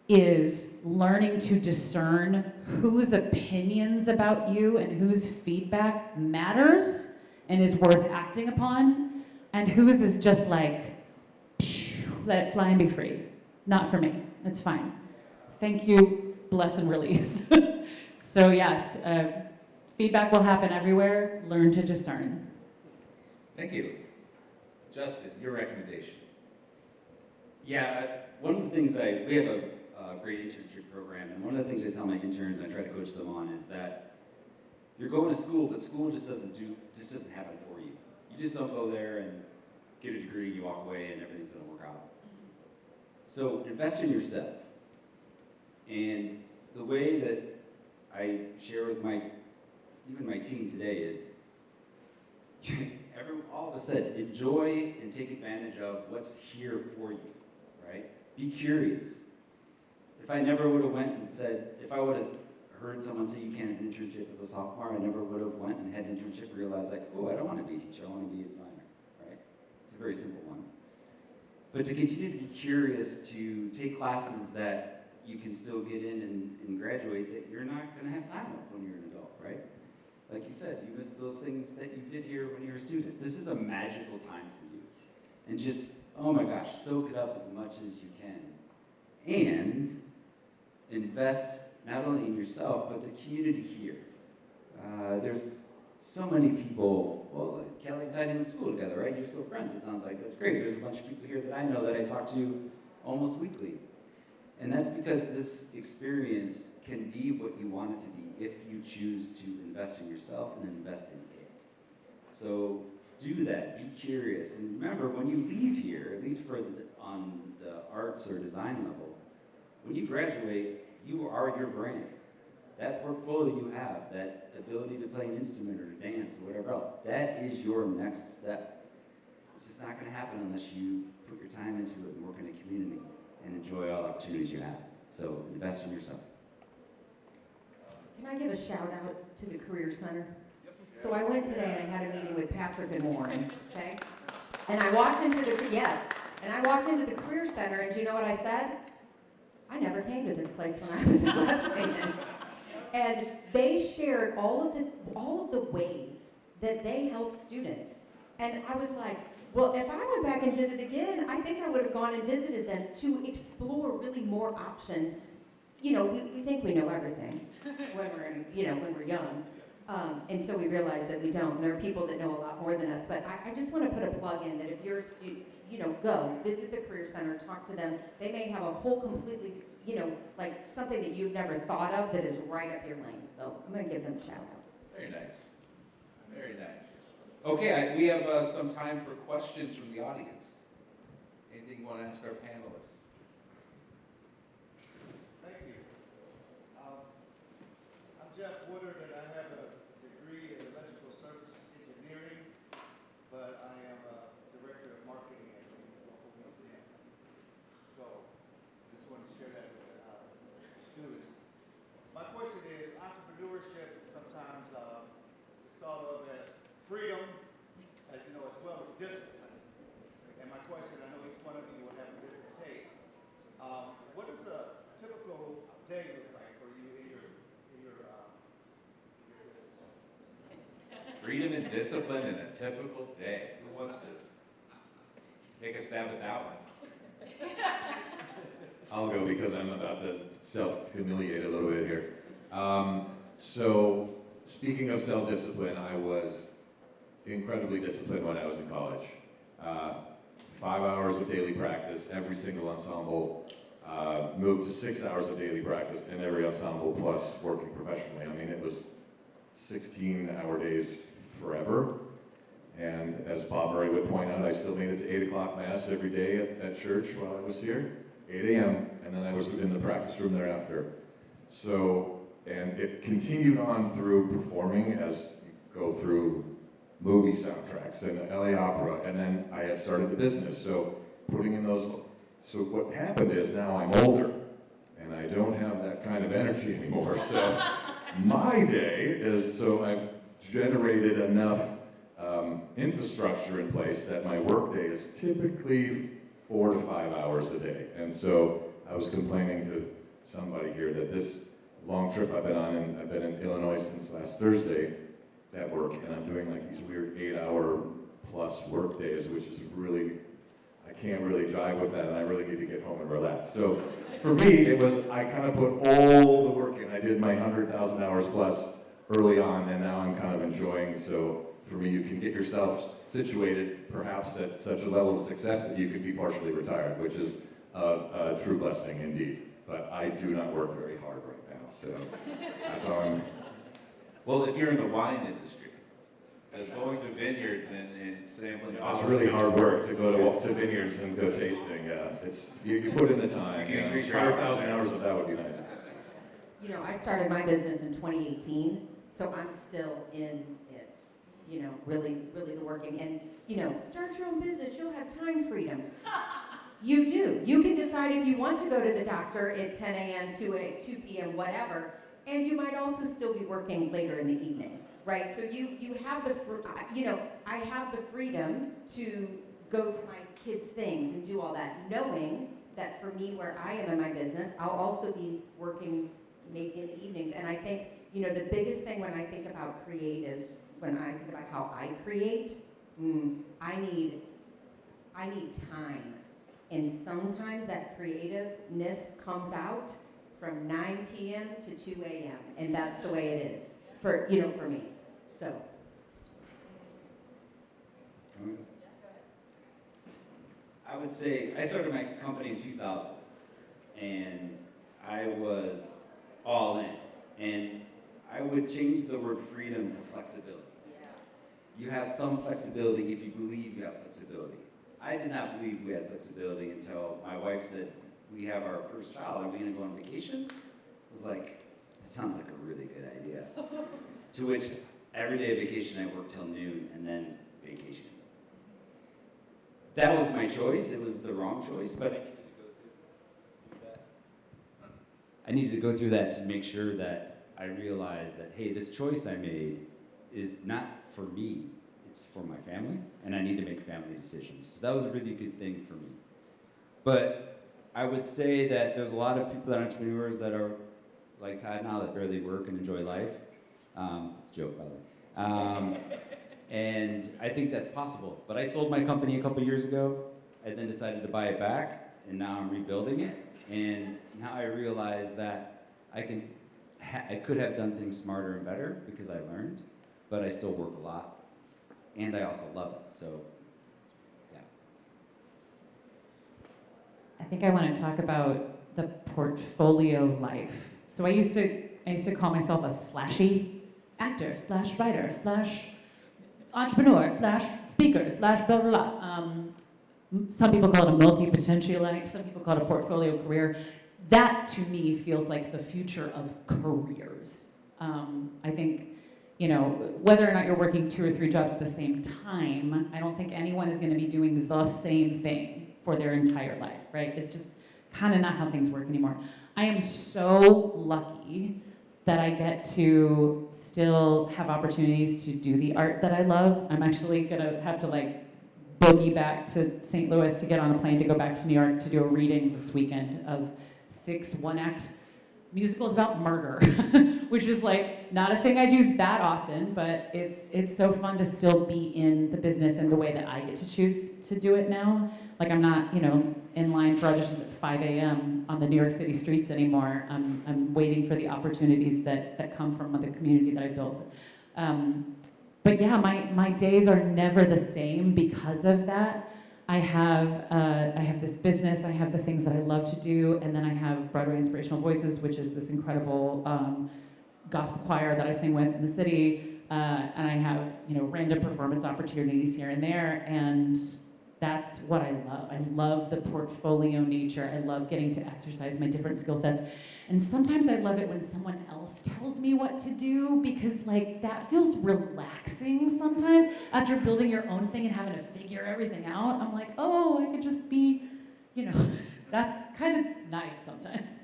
is learning to discern whose opinions about you and whose feedback matters and is worth acting upon, and whose is just like, let it fly and be free. Not for me, it's fine. Thank you, bless and release. So yes, feedback will happen everywhere. Learn to discern. Thank you. Justin, your recommendation. Yeah, one of the things we have a great internship program, and one of the things I tell my interns, and I try to coach them on, is that you're going to school, but school just doesn't happen for you. You just don't go there and get a degree, you walk away, and everything's going to work out. So invest in yourself. And the way that I share with even my team today is, all of a sudden, enjoy and take advantage of what's here for you, right? Be curious. If I never would have went and said, if I would have heard someone say you can't have an internship as a sophomore, I never would have went and had an internship and realized like, oh, I don't want to be a teacher, I want to be a designer, right? It's a very simple one. But to continue to be curious, to take classes that you can still get in and graduate that you're not going to have time with when you're an adult, right? Like you said, you miss those things that you did here when you were a student. This is a magical time for you. And just, oh my gosh, soak it up as much as you can. And invest not only in yourself, but the community here. There's so many people, well, Kelli and Todd went to school together, right? You're still friends, it sounds like. That's great. There's a bunch of people here that I know that I talk to almost weekly. And that's because this experience can be what you want it to be if you choose to invest in yourself and invest in it. So do that, be curious, and remember when you leave here, at least on the arts or design level, when you graduate, you are your brand. That portfolio you have, that ability to play an instrument or dance or whatever else, that is your next step. It's just not gonna happen unless you put your time into it and work in a community and enjoy all the opportunities you have. So invest in yourself. Can I give a shout out to the Career Center? So I went today and I had a meeting with Patrick and Warren, okay? And I walked into the Career Center, and do you know what I said? I never came to this place when I was in Wesleyan. And they shared all of the ways that they help students. And I was like, well, if I went back and did it again, I think I would have gone and visited them to explore really more options. You know, we think we know everything when we're young, until we realize that we don't. There are people that know a lot more than us. But I just want to put a plug in that if you're a student, go visit the Career Center, talk to them. They may have a whole completely, like something that you've never thought of that is right up your lane. So I'm going to give them a shout out. Very nice. Very nice. Okay, we have some time for questions from the audience. Anything you want to ask our panelists? Thank you. I'm Jeff Woodard, and I have a degree in electrical service engineering, but I am a director of marketing at the local museum. So, just want to share that with students. My question is, entrepreneurship sometimes is thought of as freedom, as you know, as well as discipline. And my question, I know each one of you will have a different take. What does a typical day look like for you in your business? Freedom and discipline in a typical day. Who wants to take a stab at that one? I'll go because I'm about to self-humiliate a little bit here. So, speaking of self-discipline, I was incredibly disciplined when I was in college. 5 hours of daily practice, every single ensemble. Moved to 6 hours of daily practice in every ensemble, plus working professionally. I mean, it was 16-hour days forever. And as Bob Murray would point out, I still made it to 8 o'clock Mass every day at church while I was here, 8 a.m., and then I was in the practice room thereafter. So, and it continued on through performing as you go through movie soundtracks and the LA Opera, and then I had started the business. So putting in those, so what happened is now I'm older, and I don't have that kind of energy anymore. So my day is, so I've generated enough infrastructure in place that my work day is typically 4 to 5 hours a day. And so I was complaining to somebody here that this long trip I've been on, and I've been in Illinois since last Thursday at work, and I'm doing like these weird 8-hour plus work days, which is really, I can't really jive with that, and I really need to get home and relax. So for me, it was, I kind of put all the work in. I did my 100,000 hours plus early on, and now I'm kind of enjoying. So for me, you can get yourself situated perhaps at such a level of success that you could be partially retired, which is a true blessing indeed. But I do not work very hard right now, so that's all I'm. Well, if you're in the wine industry, as going to vineyards and sampling. It's really hard work to go to vineyards and go tasting. It's you put in the time. You can increase your 100,000 hours of that would be nice. I started my business in 2018, so I'm still in it. Really the working. And, start your own business, you'll have time freedom. You do. You can decide if you want to go to the doctor at 10 a.m., 2 p.m., whatever, and you might also still be working later in the evening, right? So you have I have the freedom to go to my kids' things and do all that, knowing that for me, where I am in my business, I'll also be working maybe in the evenings. And I think, the biggest thing when I think about creatives, when I think about how I create, I need time. And sometimes that creativeness comes out from 9 p.m. to 2 a.m. And that's the way it is for me. So. I would say, I started my company in 2000. and I was all in. And I would change the word freedom to flexibility. You have some flexibility if you believe you have flexibility. I did not believe we had flexibility until my wife said, we have our first child, are we gonna go on vacation? I was like, it sounds like a really good idea. To which, every day of vacation I worked till noon and then vacation. That was my choice, it was the wrong choice, but I needed to go through that to make sure that I realized that, hey, this choice I made is not for me, it's for my family, and I need to make family decisions. So that was a really good thing for me. But I would say that there's a lot of people that are entrepreneurs that are like Todd now that barely work and enjoy life. It's a joke, by the way. And I think that's possible. But I sold my company a couple years ago. I then decided to buy it back, and now I'm rebuilding it. And now I realize that I could have done things smarter and better because I learned, but I still work a lot. And I also love it, so, yeah. I think I want to talk about the portfolio life. So I used to call myself a slashy actor / writer / entrepreneur / speaker / blah blah blah. Some people call it a multi-potentialite. Some people call it a portfolio career. That to me feels like the future of careers. I think, you know, whether or not you're working 2 or 3 jobs at the same time, I don't think anyone is going to be doing the same thing for their entire life, right? It's just kind of not how things work anymore. I am so lucky that I get to still have opportunities to do the art that I love. I'm actually going to have to like boogie back to St. Louis to get on a plane to go back to New York to do a reading this weekend of 6 one-act musicals about murder, which is like not a thing I do that often, but it's so fun to still be in the business and the way that I get to choose to do it now. Like I'm not, you know, in line for auditions at 5 a.m. on the New York City streets anymore. I'm waiting for the opportunities that come from the community that I built. But yeah, my days are never the same because of that. I have this business, I have the things that I love to do, and then I have Broadway Inspirational Voices, which is this incredible gospel choir that I sing with in the city, and I have, you know, random performance opportunities here and there, and that's what I love. I love the portfolio nature. I love getting to exercise my different skill sets. And sometimes I love it when someone else tells me what to do because like that feels relaxing sometimes. After building your own thing and having to figure everything out, I'm like, oh, I could just be, you know, that's kind of nice sometimes.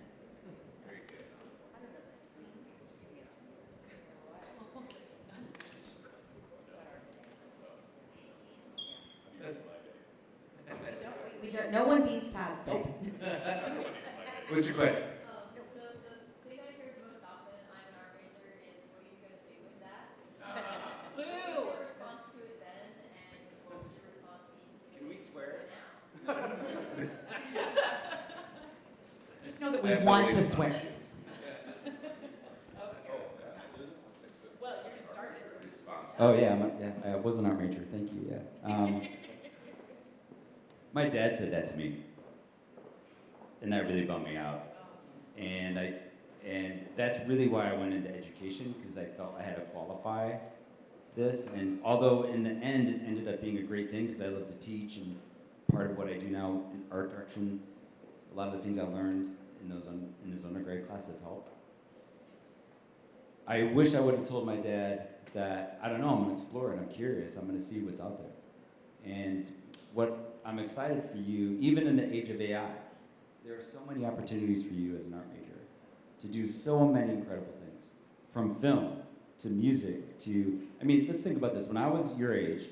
No one beats Todd's day. What's your question? So the thing I hear most often, I'm an art major, is what are you going to do with that? What was your response to it then, and what would your response be to Can we swear? it now? Just know that we want to swear. Well, you just started. Oh yeah, I was an art major. Thank you. Yeah. My dad said that to me, and that really bummed me out. And that's really why I went into education, because I felt I had to qualify this. And although in the end it ended up being a great thing, because I love to teach, and part of what I do now in art direction, a lot of the things I learned in those undergrad classes have helped. I wish I would have told my dad that, I don't know, I'm going to explore it, I'm curious, I'm going to see what's out there. And what I'm excited for you, even in the age of AI, there are so many opportunities for you as an art major to do so many incredible things, from film to music to, I mean, let's think about this. When I was your age,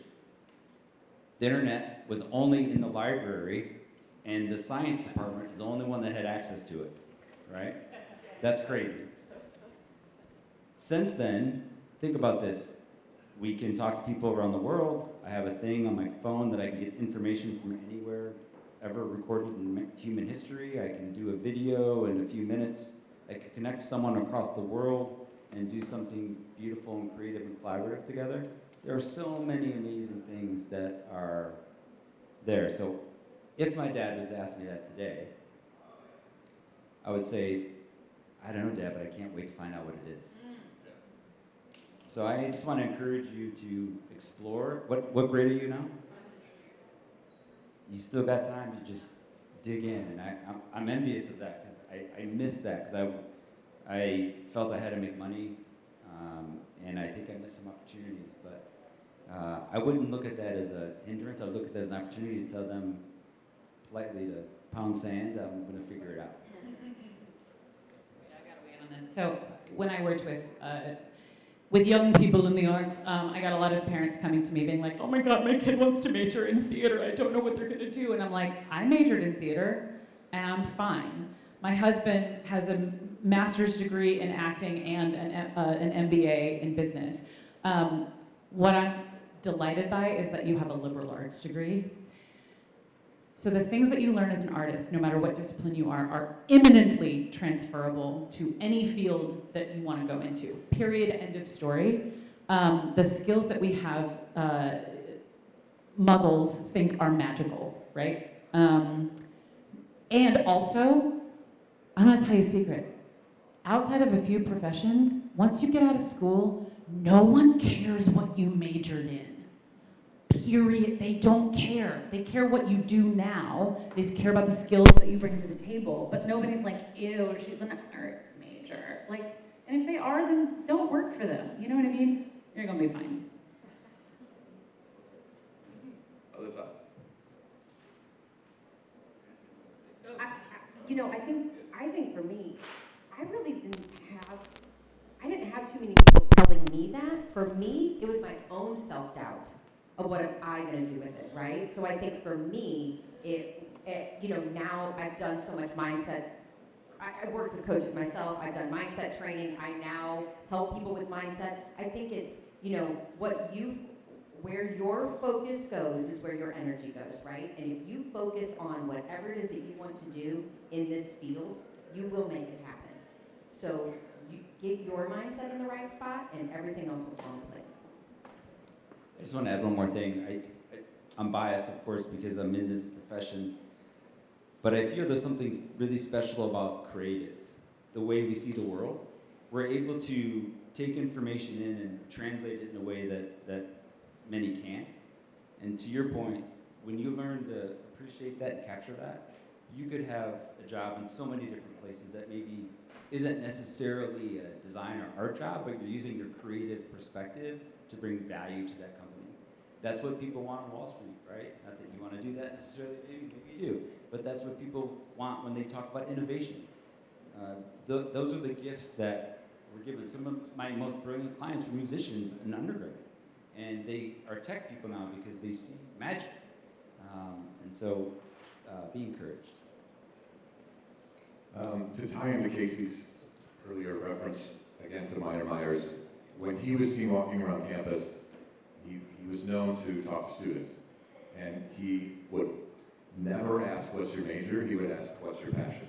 the internet was only in the library, and the science department is the only one that had access to it, right? That's crazy. Since then, think about this. We can talk to people around the world. I have a thing on my phone that I can get information from anywhere ever recorded in human history. I can do a video in a few minutes. I can connect someone across the world and do something beautiful and creative and collaborative together. There are so many amazing things that are there. So if my dad was to ask me that today, I would say, I don't know, Dad, but I can't wait to find out what it is. So I just want to encourage you to explore. What grade are you now? You still got time to just dig in, and I'm envious of that because I missed that because I felt I had to make money, and I think I missed some opportunities. But I wouldn't look at that as a hindrance. I'd look at that as an opportunity to tell them politely to pound sand. I'm going to figure it out. I gotta weigh in on this. So when I worked with young people in the arts, I got a lot of parents coming to me being like, oh my God, my kid wants to major in theater. I don't know what they're gonna do. And I'm like, I majored in theater and I'm fine. My husband has a master's degree in acting and an MBA in business. What I'm delighted by is that you have a liberal arts degree. So the things that you learn as an artist, no matter what discipline you are imminently transferable to any field that you want to go into. Period, end of story. The skills that we have, muggles think are magical, right? And also, I'm gonna tell you a secret. Outside of a few professions, once you get out of school, no one cares what you majored in. Period. They don't care. They care what you do now. They just care about the skills that you bring to the table. But nobody's like, ew, she's an arts major. Like, and if they are, then don't work for them. You know what I mean? You're gonna be fine. Other thoughts? I think for me, I didn't have too many people telling me that. For me, it was my own self-doubt of what am I going to do with it, right? So I think for me, now I've done so much mindset. I've worked with coaches myself. I've done mindset training. I now help people with mindset. I think it's, where your focus goes is where your energy goes, right? And if you focus on whatever it is that you want to do in this field, you will make it happen. So you get your mindset in the right spot and everything else will fall into place. I just want to add one more thing. I'm biased, of course, because I'm in this profession, but I feel there's something really special about creatives. The way we see the world, we're able to take information in and translate it in a way that many can't. And to your point, when you learn to appreciate that and capture that, you could have a job in so many different places that maybe isn't necessarily a design or art job, but you're using your creative perspective to bring value to that company. That's what people want on Wall Street, right? Not that you want to do that necessarily, maybe you do, but that's what people want when they talk about innovation. Those are the gifts that were given. Some of my most brilliant clients were musicians in undergrad, and they are tech people now because they see magic. And so, be encouraged. To tie into Casey's earlier reference, again to Minor Myers, when he was seen walking around campus, he was known to talk to students. And he would never ask, what's your major? He would ask, what's your passion?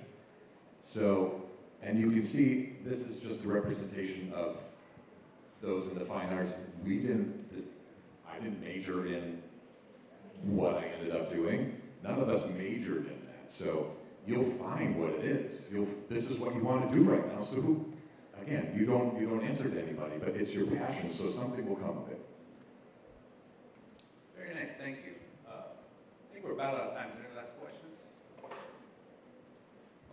So, and you can see, this is just a representation of those in the fine arts. I didn't major in what I ended up doing. None of us majored in that. So you'll find what it is. This is what you want to do right now. So again, you don't answer to anybody, but it's your passion, so something will come of it. Very nice, thank you. I think we're about out of time. Any last questions?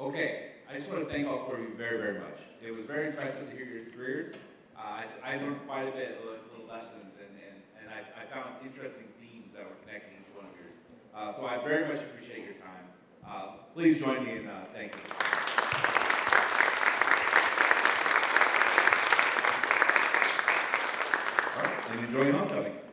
Okay, I just want to thank all four of you very, very much. It was very impressive to hear your careers. I learned quite a bit, little lessons, and I found interesting themes that were connecting each one of yours. So I very much appreciate your time. Please join me in thanking you. All right, and enjoy homecoming.